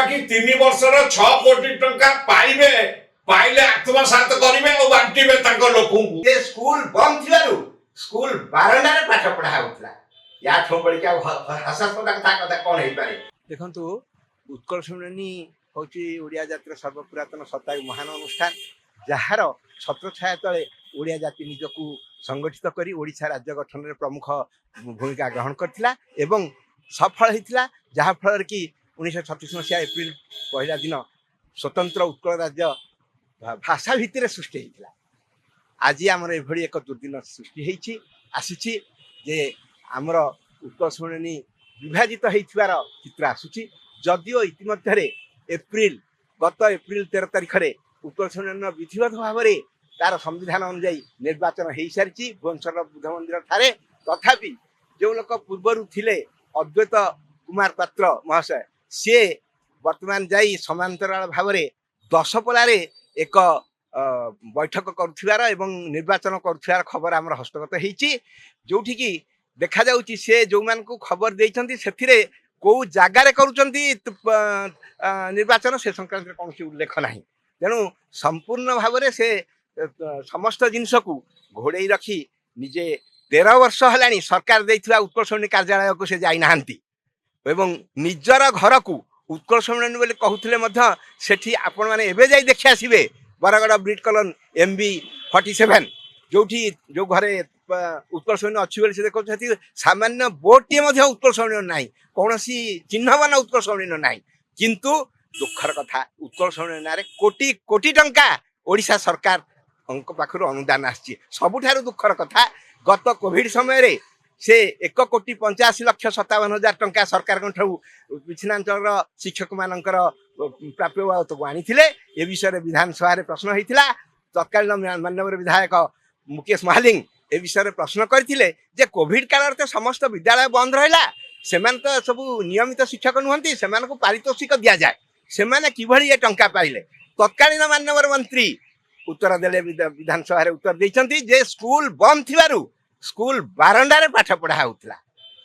ପାଖାପାଖି 3 ବର୍ଷର 6 କୋଟି ଟଙ୍କା ପାଇବେ ପାଇଲେ ଆତ୍ମସାତ କରିବେ ଆଉ ବାଣ୍ଟିବେ ତାଙ୍କ ଲୋକଙ୍କୁ। ଯେ ସ୍କୁଲ ବନ୍ଦ ଥିବାରୁ ସ୍କୁଲ ବାରଣ୍ଡାରେ ପାଠ ପଢା ହେଉଥିଲା। ୟା ଠୁ ବଳିକି ଆଉ ହାସ୍ୟାସ୍ପଦ କଥା କଣ ହେଇପାରେ? ଦେଖନ୍ତୁ ଉତ୍କଳ ସମ୍ମିଳନୀ ହେଉଛି ଓଡ଼ିଆ ଜାତିର ସର୍ବପୁରାତନ ସପ୍ତାହୀ ମହାନ ଅନୁଷ୍ଠାନ, ଯାହାର ଛତ୍ରଛାୟା ତଳେ ଓଡ଼ିଆ ଜାତି ନିଜକୁ ସଂଗଠିତ କରି ଓଡ଼ିଶା ରାଜ୍ୟ ଗଠନରେ ପ୍ରମୁଖ ଭୂମିକା ଗ୍ରହଣ କରିଥିଲା ଏବଂ ସଫଳ ହୋଇଥିଲା, ଯାହାଫଳରେ କି 1936 ମସିହା ଏପ୍ରିଲ 1 ଦିନ ସ୍ୱତନ୍ତ୍ର ଉତ୍କଳ ରାଜ୍ୟ ଭାଷା ଭିତ୍ତିରେ ସୃଷ୍ଟି ହୋଇଥିଲା। ଆଜି ଆମର ଏଭଳି ଏକ ଦୁର୍ଦିନ ସୃଷ୍ଟି ହେଇଛି ଆସିଛି ଯେ ଆମର ଉତ୍କଳ ସମ୍ମିଳନୀ ବିଭାଜିତ ହେଇଥିବାର ଚିତ୍ର ଆସୁଛି। ଯଦିଓ ଇତିମଧ୍ୟରେ ଗତ ଏପ୍ରିଲ 13 ତାରିଖରେ ଉତ୍କଳ ସମ୍ମିଳନୀର ବିଧିବଦ୍ଧ ଭାବରେ ତାର ସମ୍ବିଧାନ ଅନୁଯାୟୀ ନିର୍ବାଚନ ହେଇସାରିଛି ଭୁବନେଶ୍ୱରର ବୁଦ୍ଧ ମନ୍ଦିର ଠାରେ। ତଥାପି ଯେଉଁ ଲୋକ ପୂର୍ବରୁ ଥିଲେ ଅଦ୍ୱୈତ କୁମାର ପାତ୍ର ମହାଶୟ, ସିଏ ବର୍ତ୍ତମାନ ଯାଇ ସମାନ୍ତରାଳ ଭାବରେ ଦଶପଲ୍ଲାରେ ଏକ ବୈଠକ କରୁଥିବାର ଏବଂ ନିର୍ବାଚନ କରୁଥିବାର ଖବର ଆମର ହସ୍ତଗତ ହେଇଛି, ଯୋଉଠିକି ଦେଖାଯାଉଛି ସେ ଯେଉଁମାନଙ୍କୁ ଖବର ଦେଇଛନ୍ତି ସେଥିରେ କୋଉ ଜାଗାରେ କରୁଛନ୍ତି ନିର୍ବାଚନ ସେ ସଂକ୍ରାନ୍ତରେ କୌଣସି ଉଲ୍ଲେଖ ନାହିଁ। ତେଣୁ ସମ୍ପୂର୍ଣ୍ଣ ଭାବରେ ସେ ସମସ୍ତ ଜିନିଷକୁ ଘୋଡ଼େଇ ରଖି ନିଜେ 13 ବର୍ଷ ହେଲାଣି ସରକାର ଦେଇଥିବା ଉତ୍କଳ ସମ୍ମିଳନୀ କାର୍ଯ୍ୟାଳୟକୁ ସେ ଯାଇନାହାନ୍ତି ଏବଂ ନିଜର ଘରକୁ ଉତ୍କଳ ସମ୍ମିଳନୀ ବୋଲି କହୁଥିଲେ ମଧ୍ୟ ସେଠି ଆପଣମାନେ ଏବେ ଯାଇ ଦେଖି ଆସିବେ ବରଗଡ଼ ବ୍ରିଟ୍ କଲୋନି MB 47 ଯେଉଁ ଘରେ ଉତ୍କଳ ସମ୍ମିଳନୀ ଅଛି ବୋଲି ସେ ଦେଖୁଛନ୍ତି ସାମାନ୍ୟ ବୋର୍ଡଟିଏ ମଧ୍ୟ ଉତ୍କଳ ସମ୍ମିଳନୀ ନାହିଁ, କୌଣସି ଚିହ୍ନବାନ ଉତ୍କଳ ସମ୍ମିଳନୀ ନାହିଁ। କିନ୍ତୁ ଦୁଃଖର କଥା ଉତ୍କଳ ସମ୍ମିଳନୀ ନାଁରେ କୋଟି କୋଟି ଟଙ୍କା ଓଡ଼ିଶା ସରକାରଙ୍କ ପାଖରୁ ଅନୁଦାନ ଆସିଛି। ସବୁଠାରୁ ଦୁଃଖର କଥା ଗତ କୋଭିଡ ସମୟରେ ସେ 1,85,57,000 ଟଙ୍କା ସରକାରଙ୍କ ଠାରୁ ବିଚ୍ଛିନ୍ନାଞ୍ଚଳର ଶିକ୍ଷକମାନଙ୍କର ପ୍ରାପ୍ୟ ବାବଦକୁ ଆଣିଥିଲେ। ଏ ବିଷୟରେ ବିଧାନସଭାରେ ପ୍ରଶ୍ନ ହେଇଥିଲା। ତତ୍କାଳୀନ ମାନ୍ୟବର ବିଧାୟକ ମୁକେଶ ମହାଲିଂ ଏ ବିଷୟରେ ପ୍ରଶ୍ନ କରିଥିଲେ ଯେ କୋଭିଡ କାଳରେ ତ ସମସ୍ତ ବିଦ୍ୟାଳୟ ବନ୍ଦ ରହିଲା, ସେମାନେ ତ ସବୁ ନିୟମିତ ଶିକ୍ଷକ ନୁହନ୍ତି, ସେମାନଙ୍କୁ ପାରିତୋଷିକ ଦିଆଯାଏ, ସେମାନେ କିଭଳି ଏ ଟଙ୍କା ପାଇଲେ? ତତ୍କାଳୀନ ମାନ୍ୟବର ମନ୍ତ୍ରୀ ଉତ୍ତର ଦେଲେ, ବିଧାନସଭାରେ ଉତ୍ତର ଦେଇଛନ୍ତି ଯେ ସ୍କୁଲ ବନ୍ଦ ଥିବାରୁ ସ୍କୁଲ ବାରଣ୍ଡାରେ ପାଠ ପଢା ହେଉଥିଲା।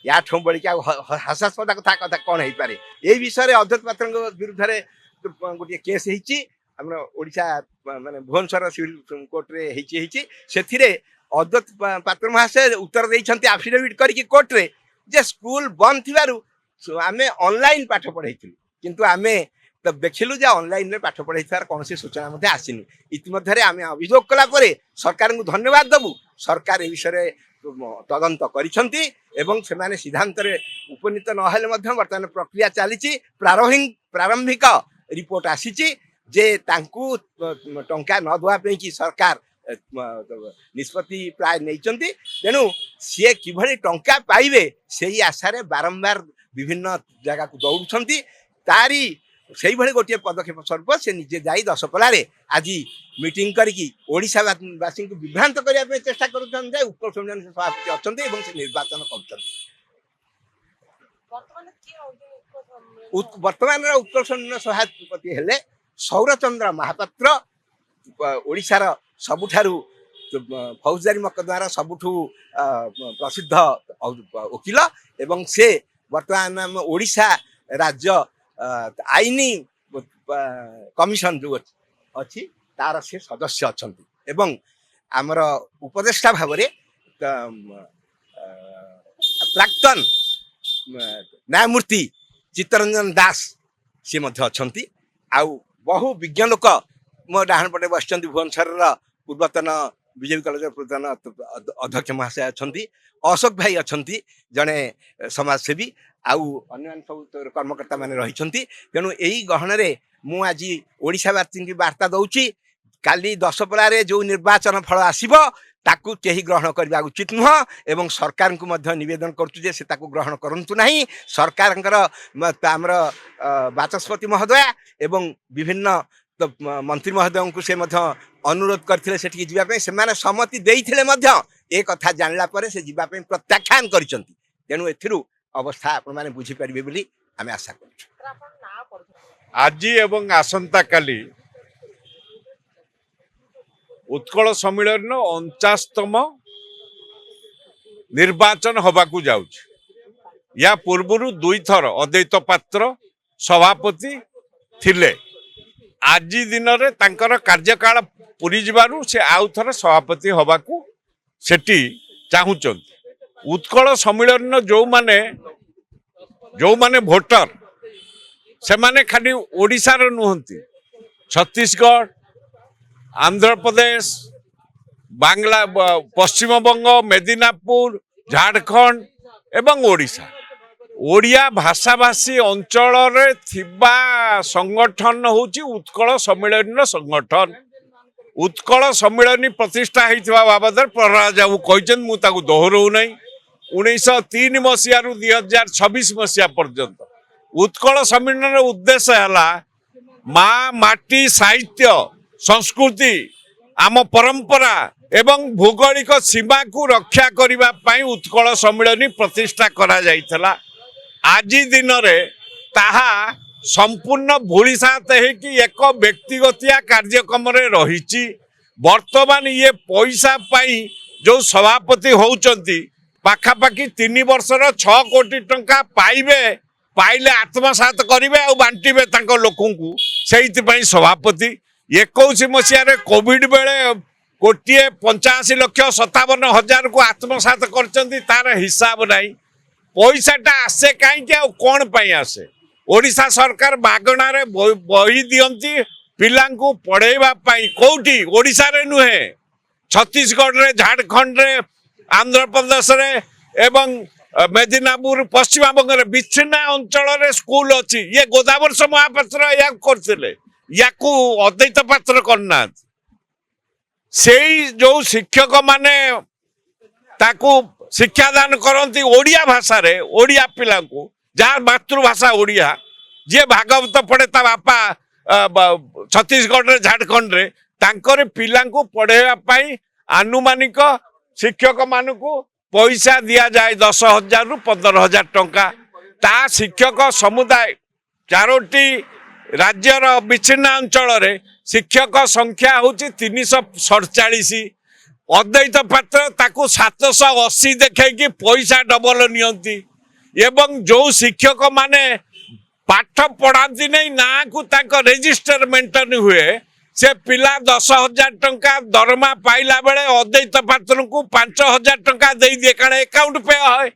ୟାଠୁ ବଳିକି ଆଉ ହାସ୍ୟାସ୍ପଦ କଥା କଣ ହେଇପାରେ? ଏଇ ବିଷୟରେ ଅଦ୍ୱୈତ ପାତ୍ରଙ୍କ ବିରୁଦ୍ଧରେ ଗୋଟିଏ କେସ୍ ହେଇଛି ଆମର ଓଡ଼ିଶା ମାନେ ଭୁବନେଶ୍ୱର ସିଭିଲ କୋର୍ଟରେ ହେଇଛି। ସେଥିରେ ଅଦ୍ୱୈତ ପାତ୍ର ମହାଶୟ ଉତ୍ତର ଦେଇଛନ୍ତି ଆଫିଡେଭିଟ୍ କରିକି କୋର୍ଟରେ ଯେ ସ୍କୁଲ ବନ୍ଦ ଥିବାରୁ ଆମେ ଅନଲାଇନ ପାଠ ପଢେଇଥିଲୁ, କିନ୍ତୁ ଆମେ ତ ଦେଖିଲୁ ଯେ ଅନଲାଇନରେ ପାଠ ପଢେଇଥିବାର କୌଣସି ସୂଚନା ମଧ୍ୟ ଆସିନି। ଇତିମଧ୍ୟରେ ଆମେ ଅଭିଯୋଗ କଲା ପରେ ସରକାରଙ୍କୁ ଧନ୍ୟବାଦ ଦେବୁ, ସରକାର ଏ ବିଷୟରେ ତଦନ୍ତ କରିଛନ୍ତି ଏବଂ ସେମାନେ ସିଦ୍ଧାନ୍ତରେ ଉପନୀତ ନହେଲେ ମଧ୍ୟ ବର୍ତ୍ତମାନ ପ୍ରକ୍ରିୟା ଚାଲିଛି। ପ୍ରାରମ୍ଭିକ ରିପୋର୍ଟ ଆସିଛି ଯେ ତାଙ୍କୁ ଟଙ୍କା ନ ଦେବା ପାଇଁ କି ସରକାର ନିଷ୍ପତ୍ତି ପ୍ରାୟ ନେଇଛନ୍ତି। ତେଣୁ ସିଏ କିଭଳି ଟଙ୍କା ପାଇବେ ସେଇ ଆଶାରେ ବାରମ୍ବାର ବିଭିନ୍ନ ଜାଗାକୁ ଦୌଡୁଛନ୍ତି। ତାରି ସେଇଭଳି ଗୋଟିଏ ପଦକ୍ଷେପ ସ୍ୱରୂପ ସେ ନିଜେ ଯାଇ ଦଶପଲ୍ଲାରେ ଆଜି ମିଟିଂ କରିକି ଓଡ଼ିଶାବାସୀଙ୍କୁ ବିଭ୍ରାନ୍ତ କରିବା ପାଇଁ ଚେଷ୍ଟା କରୁଛନ୍ତି ଯେ ଉତ୍କଳ ସମ୍ମିଳନୀ ସଭାପତି ଅଛନ୍ତି ଏବଂ ସେ ନିର୍ବାଚନ କରୁଛନ୍ତି। ବର୍ତ୍ତମାନର ଉତ୍କଳ ସମ୍ମିଳନୀ ସଭାପତି ହେଲେ ସୌରଚନ୍ଦ୍ର ମହାପାତ୍ର, ଓଡ଼ିଶାର ସବୁଠାରୁ ଫୌଜଦାରୀ ମକଦ୍ଦମାର ସବୁଠୁ ପ୍ରସିଦ୍ଧ ଓକିଲ ଏବଂ ସେ ବର୍ତ୍ତମାନ ଆମ ଓଡ଼ିଶା ରାଜ୍ୟ ଆଇନ କମିଶନ ଯେଉଁ ଅଛି ତାର ସେ ସଦସ୍ୟ ଅଛନ୍ତି ଏବଂ ଆମର ଉପଦେଷ୍ଟା ଭାବରେ ପ୍ରାକ୍ତନ ନ୍ୟାୟମୂର୍ତ୍ତି ଚିତ୍ତରଞ୍ଜନ ଦାସ ସେ ମଧ୍ୟ ଅଛନ୍ତି। ଆଉ ବହୁ ବିଜ୍ଞ ଲୋକ ମୋ ଡାହାଣ ପଟେ ବସିଛନ୍ତି, ଭୁବନେଶ୍ୱରର ପୂର୍ବତନ ବିଜେପି କଲେଜର ପୂର୍ବତନ ଅଧ୍ୟକ୍ଷ ମହାଶୟ ଅଛନ୍ତି, ଅଶୋକ ଭାଇ ଅଛନ୍ତି ଜଣେ ସମାଜସେବୀ, ଆଉ ଅନ୍ୟାନ୍ୟ ସବୁ କର୍ମକର୍ତ୍ତା ମାନେ ରହିଛନ୍ତି। ତେଣୁ ଏଇ ଗହଣରେ ମୁଁ ଆଜି ଓଡ଼ିଶାବାସୀଙ୍କୁ ବାର୍ତ୍ତା ଦଉଛି, କାଲି ଦଶପଲ୍ଲାରେ ଯେଉଁ ନିର୍ବାଚନ ଫଳ ଆସିବ ତାକୁ କେହି ଗ୍ରହଣ କରିବା ଉଚିତ ନୁହଁ ଏବଂ ସରକାରଙ୍କୁ ମଧ୍ୟ ନିବେଦନ କରୁଛୁ ଯେ ସେ ତାକୁ ଗ୍ରହଣ କରନ୍ତୁ ନାହିଁ। ସରକାରଙ୍କର ଆମର ବାଚସ୍ପତି ମହୋଦୟା ଏବଂ ବିଭିନ୍ନ ମନ୍ତ୍ରୀ ମହୋଦୟଙ୍କୁ ସେ ମଧ୍ୟ ଅନୁରୋଧ କରିଥିଲେ ସେଠିକି ଯିବା ପାଇଁ, ସେମାନେ ସମ୍ମତି ଦେଇଥିଲେ ମଧ୍ୟ ଏ କଥା ଜାଣିଲା ପରେ ସେ ଯିବା ପାଇଁ ପ୍ରତ୍ୟାଖ୍ୟାନ କରିଛନ୍ତି। ତେଣୁ ଏଥିରୁ ଅବସ୍ଥା ଆପଣମାନେ ବୁଝିପାରିବେ ବୋଲି ଆମେ ଆଶା କରୁଛୁ। ଆଜି ଏବଂ ଆସନ୍ତା କାଲି ଉତ୍କଳ ସମ୍ମିଳନୀର 49ତମ ନିର୍ବାଚନ ହେବାକୁ ଯାଉଛି। या पूर्व 2 थर अद्वैत पात्र सभापति ଥିଲେ ଆଜି ଦିନରେ ତାଙ୍କର କାର୍ଯ୍ୟକାଳ ପୁରୀ ଯିବାରୁ ସେ ଆଉ ଥରେ ସଭାପତି ହବାକୁ ସେଠି ଚାହୁଁଛନ୍ତି। ଉତ୍କଳ ସମ୍ମିଳନୀର ଯୋଉମାନେ ଭୋଟର ସେମାନେ ଖାଲି ଓଡ଼ିଶାର ନୁହନ୍ତି, ଛତିଶଗଡ଼, ଆନ୍ଧ୍ରପ୍ରଦେଶ, ବାଂଲା, ପଶ୍ଚିମବଙ୍ଗ, ମେଦିନାପୁର, ଝାଡ଼ଖଣ୍ଡ ଏବଂ ଓଡ଼ିଶା, ଓଡ଼ିଆ ଭାଷାଭାଷୀ ଅଞ୍ଚଳରେ ଥିବା ସଂଗଠନ ହେଉଛି ଉତ୍କଳ ସମ୍ମିଳନୀର ସଂଗଠନ। ଉତ୍କଳ ସମ୍ମିଳନୀ ପ୍ରତିଷ୍ଠା ହେଇଥିବା ବାବଦରେ ପ୍ରହ୍ଲାଦ ବାବୁ କହିଛନ୍ତି, ମୁଁ ତାକୁ ଦୋହରଉ ନାହିଁ। 1903 ମସିହାରୁ 2026 ମସିହା ପର୍ଯ୍ୟନ୍ତ ଉତ୍କଳ ସମ୍ମିଳନୀର ଉଦ୍ଦେଶ୍ୟ ହେଲା ମା ମାଟି, ସାହିତ୍ୟ, ସଂସ୍କୃତି, ଆମ ପରମ୍ପରା ଏବଂ ଭୌଗୋଳିକ ସୀମାକୁ ରକ୍ଷା କରିବା ପାଇଁ ଉତ୍କଳ ସମ୍ମିଳନୀ ପ୍ରତିଷ୍ଠା କରାଯାଇଥିଲା। ଆଜି ଦିନରେ ତାହା ସମ୍ପୂର୍ଣ୍ଣ ଭୁଳିସାତ ହେଇକି ଏକ ବ୍ୟକ୍ତିଗତିଆ କାର୍ଯ୍ୟକ୍ରମରେ ରହିଛି। ବର୍ତ୍ତମାନ ଇଏ ପଇସା ପାଇଁ ଯେଉଁ ସଭାପତି ହେଉଛନ୍ତି, ପାଖାପାଖି 3 ବର୍ଷର 6 କୋଟି ଟଙ୍କା ପାଇଲେ ଆତ୍ମସାତ କରିବେ ଆଉ ବାଣ୍ଟିବେ ତାଙ୍କ ଲୋକଙ୍କୁ, ସେଇଥିପାଇଁ ସଭାପତି। 21 ମସିହାରେ କୋଭିଡ ବେଳେ 1,85,57,000 ଆତ୍ମସାତ କରିଛନ୍ତି, ତାର ହିସାବ ନାହିଁ। ପଇସାଟା ଆସେ କାହିଁକି ଆଉ କ'ଣ ପାଇଁ ଆସେ? ଓଡ଼ିଶା ସରକାର ମାଗଣାରେ ବହି ଦିଅନ୍ତି ପିଲାଙ୍କୁ ପଢ଼େଇବା ପାଇଁ। କୋଉଠି? ଓଡ଼ିଶାରେ ନୁହେଁ, ଛତିଶଗଡ଼ରେ, ଝାଡ଼ଖଣ୍ଡରେ, ଆନ୍ଧ୍ରପ୍ରଦେଶରେ ଏବଂ ମେଦିନାପୁର, ପଶ୍ଚିମବଙ୍ଗରେ ବିଚ୍ଛିନ୍ନ ଅଞ୍ଚଳରେ ସ୍କୁଲ ଅଛି। ଇଏ ଗୋଦାବର୍ଷ ମହାପାତ୍ର ୟାକୁ କରିଥିଲେ, ୟାକୁ ଅଦ୍ୱୈତ ପାତ୍ର କରିନାହାନ୍ତି। ସେଇ ଯୋଉ ଶିକ୍ଷକ ମାନେ ତାକୁ ଶିକ୍ଷାଦାନ କରନ୍ତି ଓଡ଼ିଆ ଭାଷାରେ, ଓଡ଼ିଆ ପିଲାଙ୍କୁ, ଯାହା ମାତୃଭାଷା ଓଡ଼ିଆ, ଯିଏ ଭାଗବତ ପଢ଼େ ତା ବାପା ଛତିଶଗଡ଼ରେ, ଝାଡ଼ଖଣ୍ଡରେ, ତାଙ୍କର ପିଲାଙ୍କୁ ପଢ଼େଇବା ପାଇଁ ଆନୁମାନିକ ଶିକ୍ଷକ ମାନଙ୍କୁ ପଇସା ଦିଆଯାଏ 10,000ରୁ 15,000 ଟଙ୍କା। ତା ଶିକ୍ଷକ ସମୁଦାୟ 4ଟି ରାଜ୍ୟର ବିଚ୍ଛିନ୍ନ ଅଞ୍ଚଳରେ ଶିକ୍ଷକ ସଂଖ୍ୟା ହେଉଛି 347। ଅଦ୍ୱୈତ ପାତ୍ର ତାକୁ 780 ଦେଖେଇକି ପଇସା ଡବଲ ନିଅନ୍ତି। ଏବଂ ଯେଉଁ ଶିକ୍ଷକ ମାନେ ପାଠ ପଢ଼ାନ୍ତି ନାହିଁ, ନାଁକୁ ତାଙ୍କ ରେଜିଷ୍ଟର ମେଣ୍ଟେନ ହୁଏ, ସେ ପିଲା 10,000 ଟଙ୍କା ଦରମା ପାଇଲା ବେଳେ ଅଦ୍ୱୈତ ପାତ୍ରଙ୍କୁ 5,000 ଟଙ୍କା ଦେଇଦିଏ, କାରଣ ଏକାଉଣ୍ଟ ପେ ହୁଏ,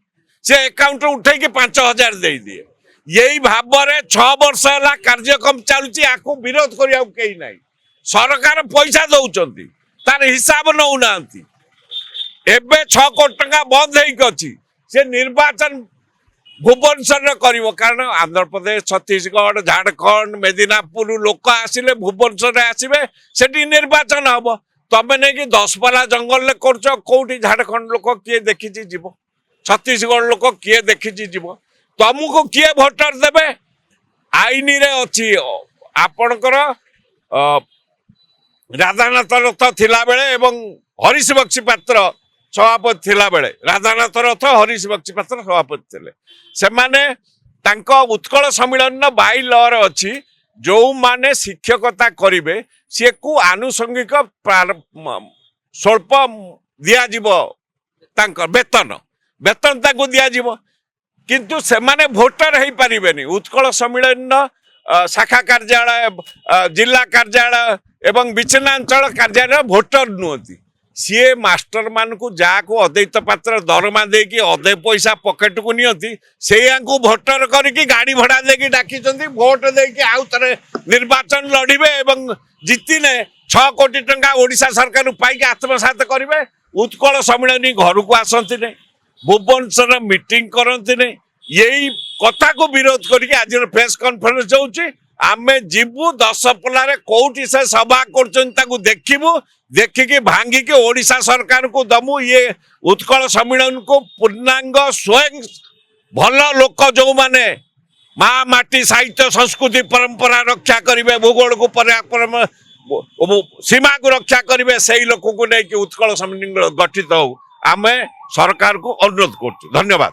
ସେ ଏକାଉଣ୍ଟରୁ ଉଠେଇକି 5,000 ଦେଇଦିଏ। ଏଇ ଭାବରେ 6 ବର୍ଷ ହେଲା କାର୍ଯ୍ୟକ୍ରମ ଚାଲୁଛି, ଆକୁ ବିରୋଧ କରିବାକୁ କେହି ନାହିଁ। ସରକାର ପଇସା ଦଉଛନ୍ତି, ତାର ହିସାବ ନେଉନାହାନ୍ତି। ଏବେ 6 କୋଟି ଟଙ୍କା ବନ୍ଦ ହେଇକି ଅଛି, ସେ ନିର୍ବାଚନ ଭୁବନେଶ୍ୱରରେ କରିବ, କାରଣ ଆନ୍ଧ୍ରପ୍ରଦେଶ, ଛତିଶଗଡ଼, ଝାଡ଼ଖଣ୍ଡ, ମେଦିନାପୁର ଲୋକ ଆସିଲେ ଭୁବନେଶ୍ୱରରେ ଆସିବେ, ସେଠି ନିର୍ବାଚନ ହବ। ତମେ ନେଇକି 10 ଜଙ୍ଗଲରେ କରୁଛ, କୋଉଠି ଝାଡ଼ଖଣ୍ଡ ଲୋକ କିଏ ଦେଖିଛି ଯିବ? ଛତିଶଗଡ଼ ଲୋକ କିଏ ଦେଖିଛି ଯିବ? ତମକୁ କିଏ ଭୋଟର ଦେବେ? ଆଇନରେ ଅଛି, ଆପଣଙ୍କର ରାଧାନାଥ ରଥ ଥିଲାବେଳେ ଏବଂ ହରିଶ ବକ୍ସି ପାତ୍ର ସଭାପତି ଥିଲାବେଳେ, ରାଧାନାଥ ରଥ, ହରିଶ ବକ୍ସି ପାତ୍ର ସଭାପତି ଥିଲେ। ସେମାନେ ତାଙ୍କ ଉତ୍କଳ ସମ୍ମିଳନୀର ବାଇଲରେ ଅଛି, ଯେଉଁମାନେ ଶିକ୍ଷକତା କରିବେ ସିଏକୁ ଆନୁଷଙ୍ଗିକ ସ୍ୱଳ୍ପ ଦିଆଯିବ, ତାଙ୍କ ବେତନ ତାଙ୍କୁ ଦିଆଯିବ, କିନ୍ତୁ ସେମାନେ ଭୋଟର ହେଇପାରିବେନି। ଉତ୍କଳ ସମ୍ମିଳନୀର ଶାଖା କାର୍ଯ୍ୟାଳୟ, ଜିଲ୍ଲା କାର୍ଯ୍ୟାଳୟ ଏବଂ ବିଚ୍ଛିନ୍ନାଞ୍ଚଳ କାର୍ଯ୍ୟାଳୟ ଭୋଟର ନୁହନ୍ତି। ସିଏ ମାଷ୍ଟର ମାନଙ୍କୁ ଯାହାକୁ ଅଦ୍ୱୈତ ପାତ୍ର ଦରମା ଦେଇକି ଅଧେ ପଇସା ପକେଟକୁ ନିଅନ୍ତି, ସେଇଆଙ୍କୁ ଭୋଟର କରିକି ଗାଡ଼ି ଭଡ଼ା ଦେଇକି ଡାକିଛନ୍ତି, ଭୋଟ ଦେଇକି ଆଉ ଥରେ ନିର୍ବାଚନ ଲଢ଼ିବେ ଏବଂ ଜିତିଲେ 6 କୋଟି ଟଙ୍କା ଓଡ଼ିଶା ସରକାରରୁ ପାଇକି ଆତ୍ମସାତ କରିବେ। ଉତ୍କଳ ସମ୍ମିଳନୀ ଘରକୁ ଆସନ୍ତିନି, ଭୁବନେଶ୍ୱର ମିଟିଂ କରନ୍ତିନି। ଏଇ କଥାକୁ ବିରୋଧ କରିକି ଆଜିର ପ୍ରେସ୍ କନଫରେନ୍ସ ହେଉଛି। ଆମେ ଯିବୁ ଦଶପଲ୍ଲାରେ କୋଉଠି ସେ ସଭା କରୁଛନ୍ତି ତାକୁ ଦେଖିବୁ, ଦେଖିକି ଭାଙ୍ଗିକି ଓଡ଼ିଶା ସରକାରକୁ ଦମୁ। ଇଏ ଉତ୍କଳ ସମ୍ମିଳନୀକୁ ପୂର୍ଣ୍ଣାଙ୍ଗ ସ୍ୱୟଂ ଭଲ ଲୋକ ଯେଉଁମାନେ ମା ମାଟି, ସାହିତ୍ୟ, ସଂସ୍କୃତି, ପରମ୍ପରା ରକ୍ଷା କରିବେ, ଭୂଗୋଳକୁ ସୀମାକୁ ରକ୍ଷା କରିବେ, ସେଇ ଲୋକକୁ ନେଇକି ଉତ୍କଳ ସମ୍ମିଳନୀ ଗଠିତ ହଉ, ଆମେ ସରକାରକୁ ଅନୁରୋଧ କରୁଛୁ। ଧନ୍ୟବାଦ।